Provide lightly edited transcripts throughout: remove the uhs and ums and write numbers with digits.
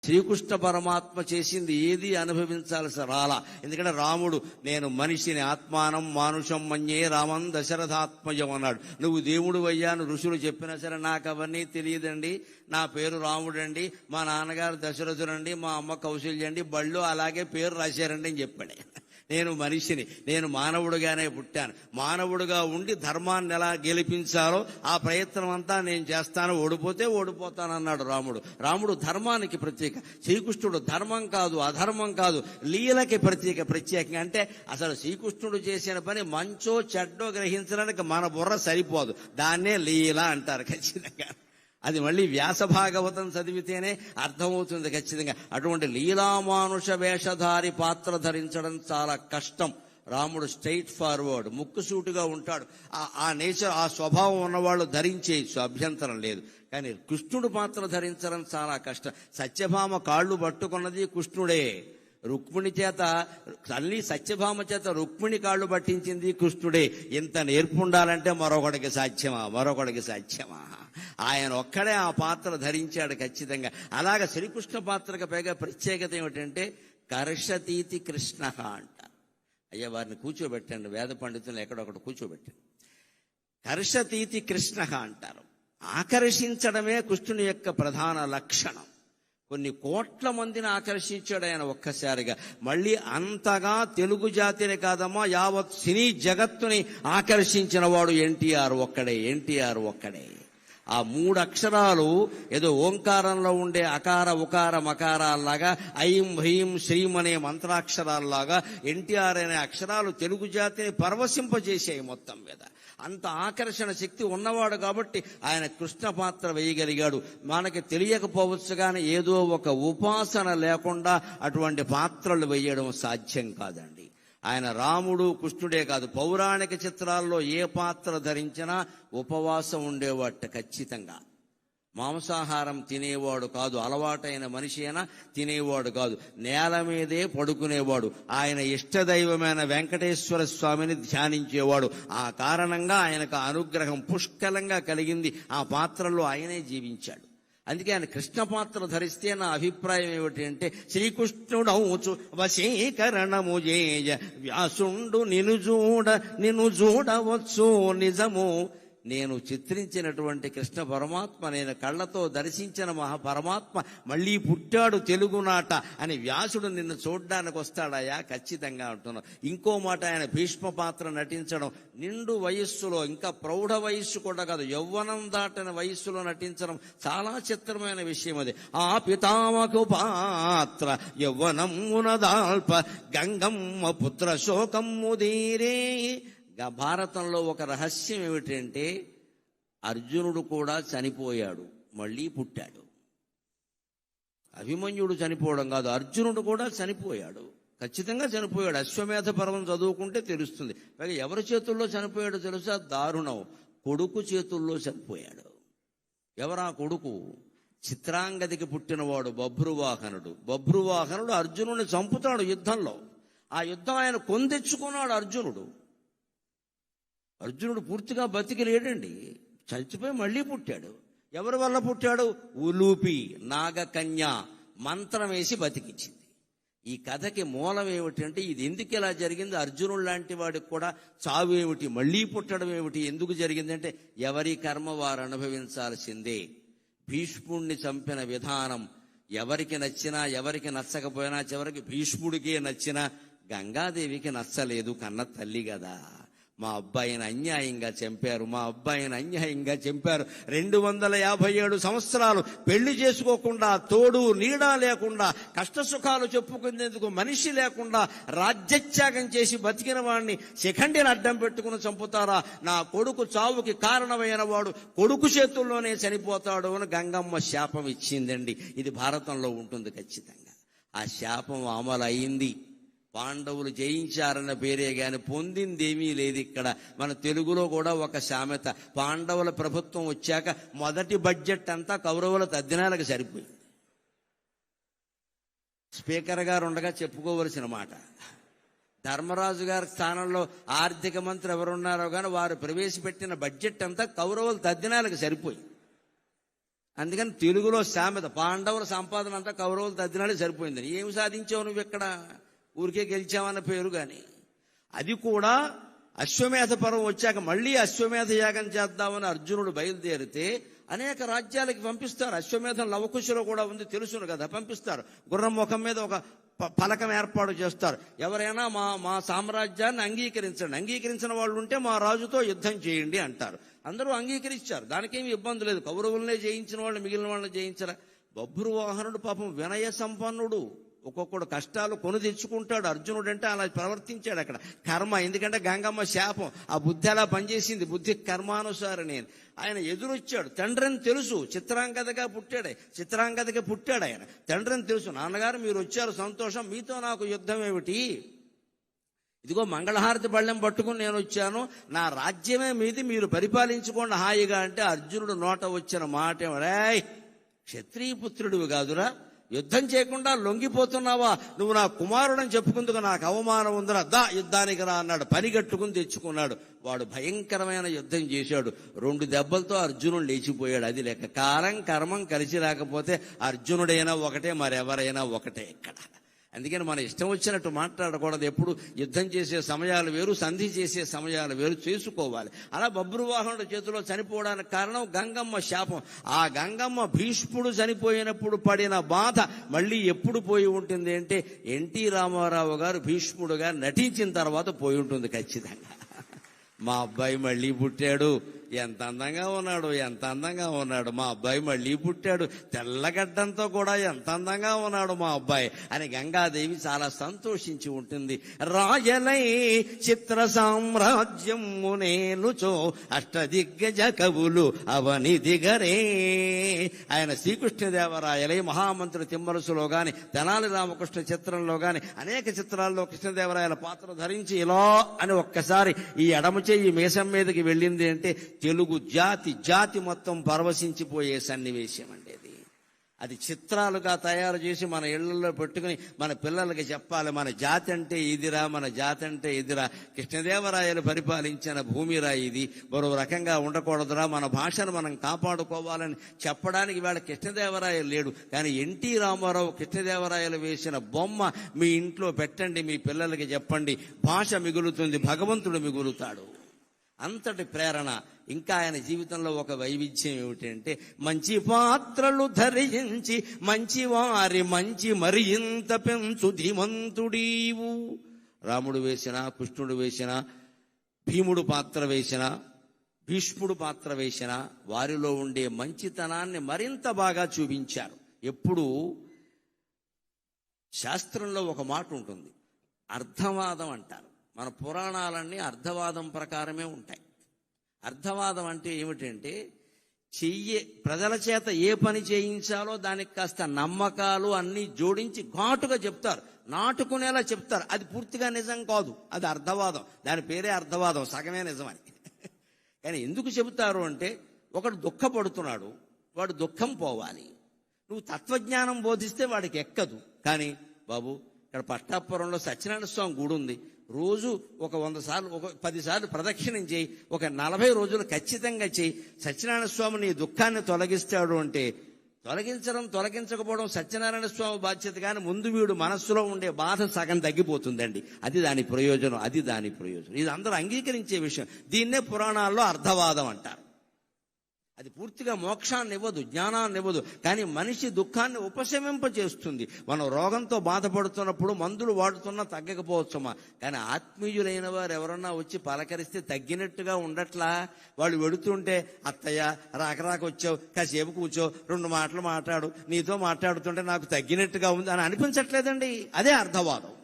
శ్రీకృష్ణ పరమాత్మ చేసింది ఏది అనుభవించాల్సి రాలా. ఎందుకంటే రాముడు నేను మనిషిని ఆత్మానం మానుషం మన్యే రామం దశరథాత్మజం అన్నాడు. నువ్వు దేవుడు అయ్యాను ఋషులు చెప్పినా సరే నాకు అవన్నీ తెలియదండి, నా పేరు రాముడండి, మా నాన్నగారు దశరథుడండి, మా అమ్మ కౌశల్యండి, బళ్ళు అలాగే పేరు రాశారండి అని చెప్పాడు. నేను మనిషిని, నేను మానవుడిగానే పుట్టాను, మానవుడిగా ఉండి ధర్మాన్ని ఎలా గెలిపించాలో ఆ ప్రయత్నం అంతా నేను చేస్తాను, ఓడిపోతే ఓడిపోతానన్నాడు రాముడు. రాముడు ధర్మానికి ప్రత్యేక, శ్రీకృష్ణుడు ధర్మం కాదు అధర్మం కాదు లీలకి ప్రత్యేకంగా. అంటే అసలు శ్రీకృష్ణుడు చేసిన పని మంచో చెడ్డో గ్రహించడానికి మన బుర్ర సరిపోదు, దాన్నే లీల అంటారు ఖచ్చితంగా. అది మళ్ళీ వ్యాస భాగవతం చదివితేనే అర్థమవుతుంది ఖచ్చితంగా. అటువంటి లీలామానుష వేషధారి పాత్ర ధరించడం చాలా కష్టం. రాముడు స్ట్రైట్ ఫార్వర్డ్, ముక్కుసూటిగా ఉంటాడు. ఆ నేచర్, ఆ స్వభావం ఉన్నవాళ్ళు ధరించేయచ్చు, అభ్యంతరం లేదు. కానీ కృష్ణుడు పాత్ర ధరించడం చాలా కష్టం. సత్యభామ కాళ్ళు పట్టుకున్నది కృష్ణుడే, రుక్మిణి చేత, తల్లి సత్యభామ చేత రుక్మిణి కాళ్ళు పట్టించింది కృష్ణుడే. ఇంత నేర్పుండాలంటే మరొకడికి సాధ్యమా? ఆయన ఒక్కడే ఆ పాత్ర ధరించాడు ఖచ్చితంగా. అలాగ శ్రీకృష్ణ పాత్రకు పైగా ప్రత్యేకత ఏమిటంటే కర్షతీతి కృష్ణ అంటారు. అయ్యా వారిని కూర్చోబెట్టండి, వేద పండితులను ఎక్కడొకటి కూర్చోబెట్టండి. కర్షతీతి కృష్ణ అంటారు. ఆకర్షించడమే కృష్ణుని యొక్క ప్రధాన లక్షణం. కొన్ని కోట్ల మందిని ఆకర్షించాడు ఆయన ఒక్కసారిగా. మళ్ళీ అంతగా తెలుగు జాతిని కాదమ్మా, యావత్ సినీ జగత్తుని ఆకర్షించిన వాడు ఎన్టీఆర్ ఒక్కడే. ఆ 3 అక్షరాలు ఏదో ఓంకారంలో ఉండే అకార ఉకార మకారాల్లాగా, ఐం హ్రీం శ్రీం అనే మంత్రాక్షరాల్లాగా ఎన్టీఆర్ అనే అక్షరాలు తెలుగు జాతిని పరవశింపజేసాయి మొత్తం మీద. అంత ఆకర్షణ శక్తి ఉన్నవాడు కాబట్టి ఆయన కృష్ణ పాత్ర వేయగలిగాడు. మనకి తెలియకపోవచ్చు కానీ ఏదో ఒక ఉపాసన లేకుండా అటువంటి పాత్రలు వేయడం సాధ్యం కాదండి. ఆయన రాముడు కృష్ణుడే కాదు, పౌరాణిక చిత్రాల్లో ఏ పాత్ర ధరించినా ఉపవాసం ఉండేవాట ఖచ్చితంగా. మాంసాహారం తినేవాడు కాదు, అలవాటైన మనిషి అయినా తినేవాడు కాదు, నేల మీదే పడుకునేవాడు. ఆయన ఇష్టదైవమైన వెంకటేశ్వర స్వామిని ధ్యానించేవాడు. ఆ కారణంగా ఆయనకు అనుగ్రహం పుష్కలంగా కలిగింది. ఆ పాత్రలో ఆయనే జీవించాడు. అందుకే ఆయన కృష్ణ పాత్ర ధరిస్తే నా అభిప్రాయం ఏమిటి అంటే, శ్రీకృష్ణుడౌచు వశీకరణము చేయ వ్యాసుండు నిన్ను చూడవచ్చు నిజము. నేను చిత్రించినటువంటి కృష్ణ పరమాత్మ, నేను కళ్ళతో దర్శించిన మహాపరమాత్మ మళ్ళీ పుట్టాడు తెలుగునాట అని వ్యాసుడు నిన్ను చూడ్డానికి వస్తాడయా ఖచ్చితంగా అంటున్నాను. ఇంకో మాట, ఆయన భీష్మ పాత్ర నటించడం నిండు వయస్సులో, ఇంకా ప్రౌఢ వయస్సు కూడా కాదు, యవ్వనం దాటిన వయస్సులో నటించడం చాలా చిత్రమైన విషయం అది. ఆ పితామకు పాత్ర యవ్వనమున దాల్ప గంగమ్మ పుత్ర శోకమ్ము దీరే. భారతంలో ఒక రహస్యం ఏమిటంటే, అర్జునుడు కూడా చనిపోయాడు, మళ్ళీ పుట్టాడు. అభిమన్యుడు చనిపోవడం కాదు, అర్జునుడు కూడా చనిపోయాడు, ఖచ్చితంగా చనిపోయాడు. అశ్వమేధ పర్వం చదువుకుంటే తెలుస్తుంది. పైగా ఎవరి చేతుల్లో చనిపోయాడో తెలుసా? దారుణం, కొడుకు చేతుల్లో చనిపోయాడు. ఎవరా కొడుకు? చిత్రాంగదికి పుట్టినవాడు బభ్రువాహనుడు. బభ్రువాహనుడు అర్జునుడిని చంపుతాడు యుద్ధంలో. ఆ యుద్ధం ఆయన కొందెచ్చుకున్నాడు అర్జునుడు పూర్తిగా బతికి లేడండి, చచ్చిపోయి మళ్ళీ పుట్టాడు. ఎవరి వల్ల పుట్టాడు? ఉలూపి నాగకన్య మంత్రం వేసి బతికించింది. ఈ కథకి మూలం ఏమిటంటే, ఇది ఎందుకు ఇలా జరిగింది, అర్జునుడు లాంటి వాడికి కూడా చావు ఏమిటి, మళ్ళీ పుట్టడం ఏమిటి, ఎందుకు జరిగిందంటే ఎవరి కర్మ వారు అనుభవించాల్సిందే. భీష్ముడిని చంపిన విధానం ఎవరికి నచ్చినా ఎవరికి నచ్చకపోయినా, చివరికి భీష్ముడికే నచ్చినా గంగాదేవికి నచ్చలేదు, కన్న తల్లి కదా. మా అబ్బాయిని అన్యాయంగా చంపారు 257 సంవత్సరాలు పెళ్లి చేసుకోకుండా, తోడు నీడా లేకుండా, కష్టసుఖాలు చెప్పుకునేందుకు మనిషి లేకుండా రాజ్యత్యాగం చేసి బతికిన వాడిని శిఖండిని అడ్డం పెట్టుకుని చంపుతారా? నా కొడుకు చావుకి కారణమైన వాడు కొడుకు చేతుల్లోనే చనిపోతాడు అని గంగమ్మ శాపం ఇచ్చిందండి. ఇది భారతంలో ఉంటుంది ఖచ్చితంగా. ఆ శాపం అమలు అయింది. పాండవులు జయించారన్న పేరే గాని పొందిందేమీ లేదు ఇక్కడ. మన తెలుగులో కూడా ఒక సామెత, పాండవుల ప్రభుత్వం వచ్చాక మొదటి బడ్జెట్ అంతా కౌరవుల తద్దినాలకు సరిపోయింది. స్పీకర్ గారు ఉండగా చెప్పుకోవలసిన మాట. ధర్మరాజు గారి స్థానంలో ఆర్థిక మంత్రి ఎవరున్నారో కానీ వారు ప్రవేశపెట్టిన బడ్జెట్ అంతా కౌరవుల తద్దినాలకు సరిపోయింది. అందుకని తెలుగులో సామెత, పాండవుల సంపాదన అంతా కౌరవులు తద్దినాడే సరిపోయిందని. ఏమి సాధించావు నువ్వు ఇక్కడ? ఊరికే గెలిచావన్న పేరు. కానీ అది కూడా అశ్వమేధ పర్వం వచ్చాక మళ్ళీ అశ్వమేధ యాగం చేద్దామని అర్జునుడు బయలుదేరితే అనేక రాజ్యాలకి పంపిస్తారు. అశ్వమేధం లవకుశలో కూడా ఉంది, తెలుసును కదా, పంపిస్తారు. గుర్రం ముఖం మీద ఒక పలకం ఏర్పాటు చేస్తారు. ఎవరైనా మా సామ్రాజ్యాన్ని అంగీకరించిన వాళ్ళు ఉంటే మా రాజుతో యుద్ధం చేయండి అంటారు. అందరూ అంగీకరించారు, దానికేమి ఇబ్బంది లేదు. కౌరవులనే జయించిన వాళ్ళు మిగిలిన వాళ్ళని జయించరా. బభ్రువాహనుడు పాపం వినయ సంపన్నుడు, ఒక్కొక్కడు కష్టాలు కొని తెచ్చుకుంటాడు. అర్జునుడు అంటే అలా ప్రవర్తించాడు. అక్కడ కర్మ, ఎందుకంటే గంగమ్మ శాపం, ఆ బుద్ధి అలా పనిచేసింది, బుద్ధి కర్మానుసారని. ఆయన ఎదురొచ్చాడు, తండ్రిని తెలుసు, చిత్రాంగదగా పుట్టాడు ఆయన. తండ్రిని తెలుసు, నాన్నగారు మీరు వచ్చారు సంతోషం, మీతో నాకు యుద్ధం ఏమిటి, ఇదిగో మంగళహారతి బళ్ళెం పట్టుకుని నేను వచ్చాను, నా రాజ్యమే మీది, మీరు పరిపాలించుకోండి హాయిగా అంటే అర్జునుడు నోట వచ్చిన మాట ఏమరాయ్, క్షత్రియ పుత్రుడివి కాదురా, యుద్ధం చేయకుండా లొంగిపోతున్నావా, నువ్వు నా కుమారుడని చెప్పుకుందుకు నాకు అవమానం ఉందిరా, దా యుద్ధానికి రా అన్నాడు. పనిగట్టుకుని తెచ్చుకున్నాడు. వాడు భయంకరమైన యుద్ధం చేశాడు. 2 దెబ్బలతో అర్జునుడు లేచిపోయాడు. అది లెక్క. కాలం కర్మం కలిసి రాకపోతే అర్జునుడైనా ఒకటే, మరెవరైనా ఒకటే ఇక్కడ. అందుకని మన ఇష్టం వచ్చినట్టు మాట్లాడకూడదు. ఎప్పుడు యుద్ధం చేసే సమయాలు వేరు, సంధి చేసే సమయాలు వేరు చేసుకోవాలి. అలా బభ్రువాహనుడి చేతిలో చనిపోవడానికి కారణం గంగమ్మ శాపం. ఆ గంగమ్మ భీష్ముడు చనిపోయినప్పుడు పడిన బాధ మళ్ళీ ఎప్పుడు పోయి ఉంటుంది అంటే ఎన్టీ రామారావు గారు భీష్ముడుగా నటించిన తర్వాత పోయి ఉంటుంది ఖచ్చితంగా. మా అబ్బాయి మళ్ళీ పుట్టాడు, ఎంత అందంగా ఉన్నాడు మా అబ్బాయి మళ్ళీ పుట్టాడు, తెల్లగడ్డంతో కూడా ఎంత అందంగా ఉన్నాడు మా అబ్బాయి అని గంగాదేవి చాలా సంతోషించి ఉంటుంది. రాయలై చిత్ర సామ్రాజ్యము నేనుచో అష్టదిగ్గజ కవులు అవని దిగరే. ఆయన శ్రీకృష్ణదేవరాయలై మహామంత్రి తిమ్మరసులో గాని, తెనాలి రామకృష్ణ చిత్రంలో గాని అనేక చిత్రాల్లో కృష్ణదేవరాయల పాత్ర ధరించి ఇలా అని ఒక్కసారి ఈ ఎడమ చెయ్యి మీసం మీదకి వెళ్ళింది అంటే తెలుగు జాతి మొత్తం పరవశించిపోయే సన్నివేశం అండి. అది చిత్రాలుగా తయారు చేసి మన ఇళ్లలో పెట్టుకుని మన పిల్లలకి చెప్పాలి, మన జాతి అంటే ఇదిరా, మన జాతి అంటే ఇదిరా, కృష్ణదేవరాయలు పరిపాలించిన భూమిరా ఇది, మరో రకంగా ఉండకూడదురా, మన భాషను మనం కాపాడుకోవాలని చెప్పడానికి వేళ కృష్ణదేవరాయలు లేడు. కానీ ఎన్టీ రామారావు కృష్ణదేవరాయలు వేసిన బొమ్మ మీ ఇంట్లో పెట్టండి, మీ పిల్లలకి చెప్పండి, భాష మిగులుతుంది, భగవంతుడు మిగులుతాడు. అంతటి ప్రేరణ. ఇంకా ఆయన జీవితంలో ఒక వైవిధ్యం ఏమిటంటే మంచి పాత్రలు ధరించి మంచి వారి మంచి మరి ఇంత పెంచు ధీమంతుడీవు. రాముడు వేసిన, కృష్ణుడు వేసిన, భీముడు పాత్ర వేసిన, భీష్ముడు పాత్ర వేసిన వారిలో ఉండే మంచితనాన్ని మరింత బాగా చూపించారు. ఎప్పుడు శాస్త్రంలో ఒక మాట ఉంటుంది, అర్థవాదం అంటారు. మన పురాణాలన్నీ అర్థవాదం ప్రకారమే ఉంటాయి. అర్థవాదం అంటే ఏమిటంటే ప్రజల చేత ఏ పని చేయించాలో దానికి కాస్త నమ్మకాలు అన్నీ జోడించి ఘాటుగా చెప్తారు, నాటుకునేలా చెప్తారు. అది పూర్తిగా నిజం కాదు, అది అర్థవాదం. దాని పేరే అర్థవాదం, సగమే నిజమని. కానీ ఎందుకు చెబుతారు అంటే ఒకడు దుఃఖపడుతున్నాడు, వాడు దుఃఖం పోవాలి. నువ్వు తత్వజ్ఞానం బోధిస్తే వాడికి ఎక్కదు. కానీ బాబు ఇక్కడ పట్టాపురంలో సత్యనారాయణ స్వామి గుడి ఉంది, రోజు ఒక 100 సార్లు, ఒక 10 సార్లు ప్రదక్షిణం చేయి, ఒక 40 రోజులు ఖచ్చితంగా చేయి, సత్యనారాయణ స్వామి నీ దుఃఖాన్ని తొలగిస్తాడు అంటే తొలగించకపోవడం సత్యనారాయణ స్వామి బాధ్యత. కానీ ముందు వీడు మనస్సులో ఉండే బాధ సగం తగ్గిపోతుందండి. అది దాని ప్రయోజనం. ఇది అందరూ అంగీకరించే విషయం. దీన్నే పురాణాల్లో అర్థవాదం అంటారు. అది పూర్తిగా మోక్షాన్ని ఇవ్వదు, జ్ఞానాన్ని ఇవ్వదు, కానీ మనిషి దుఃఖాన్ని ఉపశమింపచేస్తుంది. మనం రోగంతో బాధపడుతున్నప్పుడు మందులు వాడుతున్నా తగ్గకపోవచ్చమ్మా, కానీ ఆత్మీయులైన వారు ఎవరన్నా వచ్చి పలకరిస్తే తగ్గినట్టుగా ఉండట్లా. వాళ్ళు వెడుతుంటే అత్తయ్య రాక వచ్చావు, కాసేపు కూర్చో, 2 మాటలు మాట్లాడు, నీతో మాట్లాడుతుంటే నాకు తగ్గినట్టుగా ఉంది అని అనిపించట్లేదండి. అదే అర్థవాదం.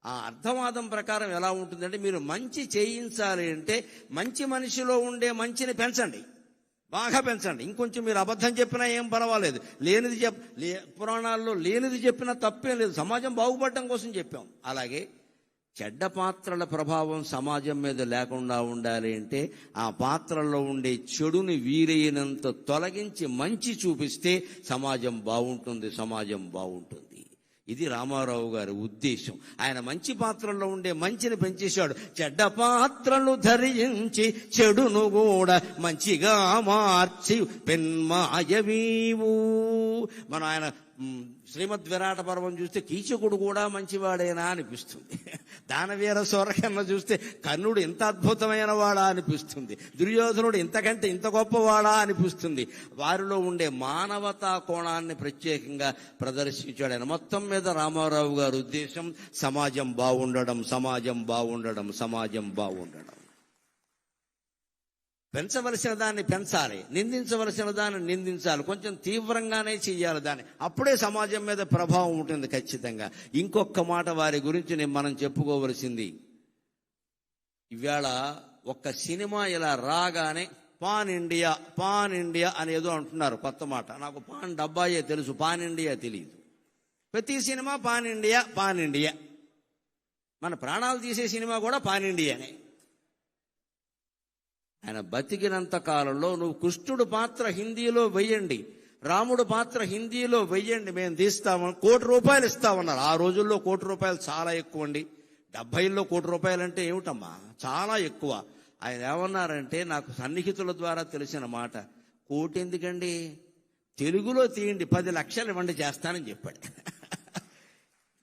ఆ అర్థవాదం ప్రకారం ఎలా ఉంటుందంటే మీరు మంచి చేయించాలి అంటే మంచి మనిషిలో ఉండే మంచిని పెంచండి, బాగా పెంచండి. ఇంకొంచెం మీరు అబద్ధం చెప్పినా ఏం పర్వాలేదు, పురాణాల్లో లేనిది చెప్పినా తప్పేం లేదు, సమాజం బాగుపడటం కోసం చెప్పాం. అలాగే చెడ్డ పాత్రల ప్రభావం సమాజం మీద లేకుండా ఉండాలి అంటే ఆ పాత్రల్లో ఉండే చెడుని వీలైనంత తొలగించి మంచి చూపిస్తే సమాజం బాగుంటుంది. ఇది రామారావు గారి ఉద్దేశం. ఆయన మంచి పాత్రల్లో ఉండే మంచిని పెంచేశాడు. చెడ్డ పాత్రలు ధరించి చెడును కూడా మంచిగా మార్చి పెన్మాయవీవు. మనం ఆయన శ్రీమద్ విరాట పర్వం చూస్తే కీచకుడు కూడా మంచివాడేనా అనిపిస్తుంది. దానవీర సూరకర్ణ చూస్తే కర్ణుడు ఇంత అద్భుతమైన వాడా అనిపిస్తుంది. దుర్యోధనుడు ఇంతకంటే ఇంత గొప్పవాడా అనిపిస్తుంది. వారిలో ఉండే మానవతా కోణాన్ని ప్రత్యేకంగా ప్రదర్శించాడు ఆయన. మొత్తం మీద రామారావు గారి ఉద్దేశం సమాజం బాగుండడం, సమాజం బాగుండడం, సమాజం బాగుండడం. పెంచవలసిన దాన్ని పెంచాలి, నిందించవలసిన దాన్ని నిందించాలి, కొంచెం తీవ్రంగానే చెయ్యాలి దాన్ని. అప్పుడే సమాజం మీద ప్రభావం ఉంటుంది ఖచ్చితంగా. ఇంకొక మాట వారి గురించి మనం చెప్పుకోవలసింది, ఇవాళ ఒక్క సినిమా ఇలా రాగానే పాన్ ఇండియా అనేదో అంటున్నారు కొత్త మాట. నాకు పాన్ డబ్బాయే తెలుసు, పాన్ ఇండియా తెలియదు. ప్రతి సినిమా పాన్ ఇండియా. మన ప్రాణాలు తీసే సినిమా కూడా పాన్ ఇండియానే. ఆయన బతికినంత కాలంలో నువ్వు కృష్ణుడు పాత్ర హిందీలో వెయ్యండి, రాముడు పాత్ర హిందీలో వెయ్యండి, మేము తీస్తామని ₹1 కోటి ఇస్తామన్నారు. ఆ రోజుల్లో ₹1 కోటి చాలా ఎక్కువ అండి. 70లో ₹1 కోటి అంటే ఏమిటమ్మా, చాలా ఎక్కువ. ఆయన ఏమన్నారంటే, నాకు సన్నిహితుల ద్వారా తెలిసిన మాట, కోటి ఎందుకండి, తెలుగులో తీయండి, 10 లక్షలు ఇవ్వండి చేస్తానని చెప్పాడు.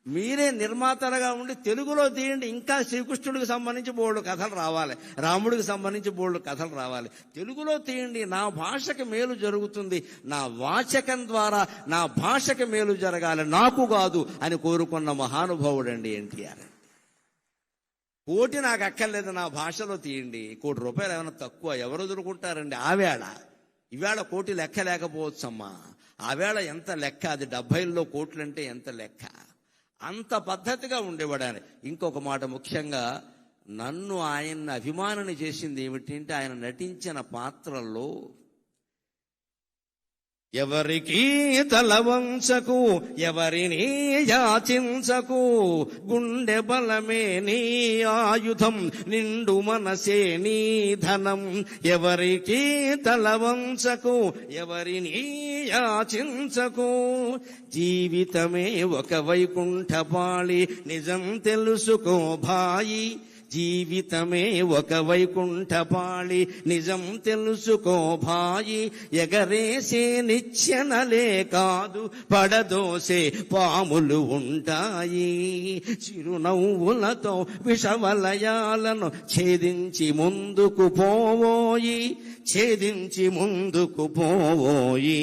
మీరే నిర్మాతలుగా ఉండి తెలుగులో తీయండి, ఇంకా శ్రీకృష్ణుడికి సంబంధించి బోల్డు కథలు రావాలి, రాముడికి సంబంధించి బోల్డు కథలు రావాలి. తెలుగులో తీయండి, నా భాషకి మేలు జరుగుతుంది, నా వాచకం ద్వారా నా భాషకి మేలు జరగాలి, నాకు కాదు అని కోరుకున్న మహానుభావుడండి ఎన్టీఆర్. కోటి నాకు అక్కర్లేదు, నా భాషలో తీయండి. ₹1 కోటి ఏమైనా తక్కువ? ఎవరు వదులుకుంటారండి? ఆవేళ ఈవేళ కోటి లెక్క లేకపోవచ్చమ్మా, ఆవేళ ఎంత లెక్క, అది 70లో కోట్లంటే ఎంత లెక్క. అంత పద్ధతిగా ఉండేవాడు ఆయన. ఇంకొక మాట, ముఖ్యంగా నన్ను ఆయన్ని అభిమానిని చేసింది ఏమిటంటే, ఆయన నటించిన పాత్రల్లో ఎవరికి తల వంచకు, ఎవరిని యాచించకు, గుండె బలమే నీ ఆయుధం, నిండు మనసే నీ ధనం. ఎవరికి తల వంచకు, ఎవరిని యాచించకు, జీవితమే ఒక వైకుంఠపాళి, నిజం తెలుసుకో భాయి. జీవితమే ఒక వైకుంఠపాళి, నిజం తెలుసుకో భాయి. ఎగరేసే నిచ్చెనలే కాదు, పడదోసే పాములు ఉంటాయి. చిరునవ్వులతో విషవలయాలను ఛేదించి ముందుకు పోవోయి, ఛేదించి ముందుకు పోవోయి.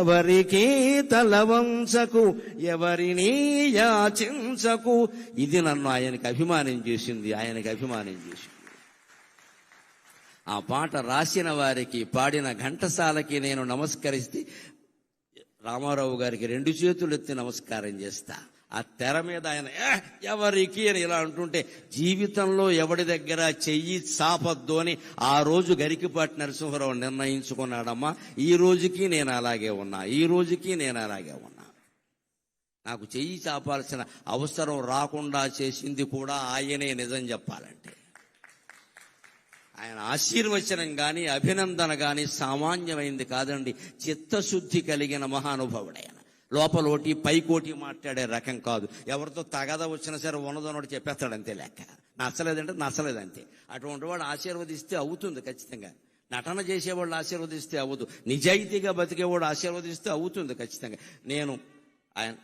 ఎవరికి తల వంచకు, ఎవరిని యాచించకు. ఇది నన్ను ఆయనకి అభిమానం చేసింది, ఆయనకి అభిమానం చేసింది. ఆ పాట రాసిన వారికి, పాడిన ఘంటసాలకి నేను నమస్కరిస్తే రామారావు గారికి 2 చేతులు ఎత్తి నమస్కారం చేస్తా. ఆ తెర మీద ఆయన ఎవరికి అని ఇలా అంటుంటే, జీవితంలో ఎవడి దగ్గర చెయ్యి చాపద్దు అని ఆ రోజు గరికిపాటి నరసింహారావు నిర్ణయించుకున్నాడమ్మా. ఈ రోజుకి నేను అలాగే ఉన్నా, ఈ రోజుకి నేను అలాగే ఉన్నా. నాకు చెయ్యి చాపాల్సిన అవసరం రాకుండా చేసింది కూడా ఆయనే, నిజం చెప్పాలంటే. ఆయన ఆశీర్వచనం కానీ అభినందన కానీ సామాన్యమైంది కాదండి. చిత్తశుద్ధి కలిగిన మహానుభావుడైన. లోపలోటి పైకోటి మాట్లాడే రకం కాదు. ఎవరితో తగద వచ్చినా సరే ఉన్నదన్నోటి చెప్పేస్తాడు, అంతే లెక్క. నచ్చలేదంటే నచ్చలేదంతే. అటువంటి వాడు ఆశీర్వదిస్తే అవుతుంది ఖచ్చితంగా. నటన చేసేవాళ్ళు ఆశీర్వదిస్తే అవ్వదు, నిజాయితీగా బతికేవాడు ఆశీర్వదిస్తే అవుతుంది ఖచ్చితంగా. నేను ఆయన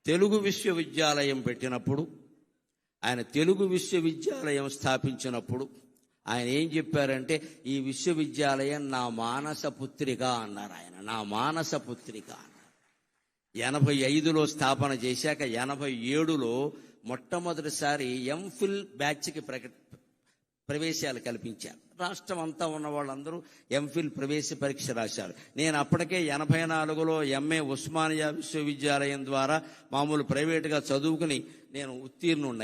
తెలుగు విశ్వవిద్యాలయం పెట్టినప్పుడు, ఆయన తెలుగు విశ్వవిద్యాలయం స్థాపించినప్పుడు ఆయన ఏం చెప్పారంటే, ఈ విశ్వవిద్యాలయం నా మానస పుత్రిక అన్నారు ఆయన. నా మానస పుత్రిక అన్నారు. 85లో స్థాపన చేశాక 87లో మొట్టమొదటిసారి ఎంఫిల్ బ్యాచ్కి ప్రవేశాలు కల్పించారు. రాష్ట్రం అంతా ఉన్న వాళ్ళందరూ ఎంఫిల్ ప్రవేశ పరీక్ష రాశారు. నేను అప్పటికే 84లో MA ఉస్మానియా విశ్వవిద్యాలయం ద్వారా మామూలు ప్రైవేటుగా చదువుకుని నేను ఉత్తీర్ణున్నాను.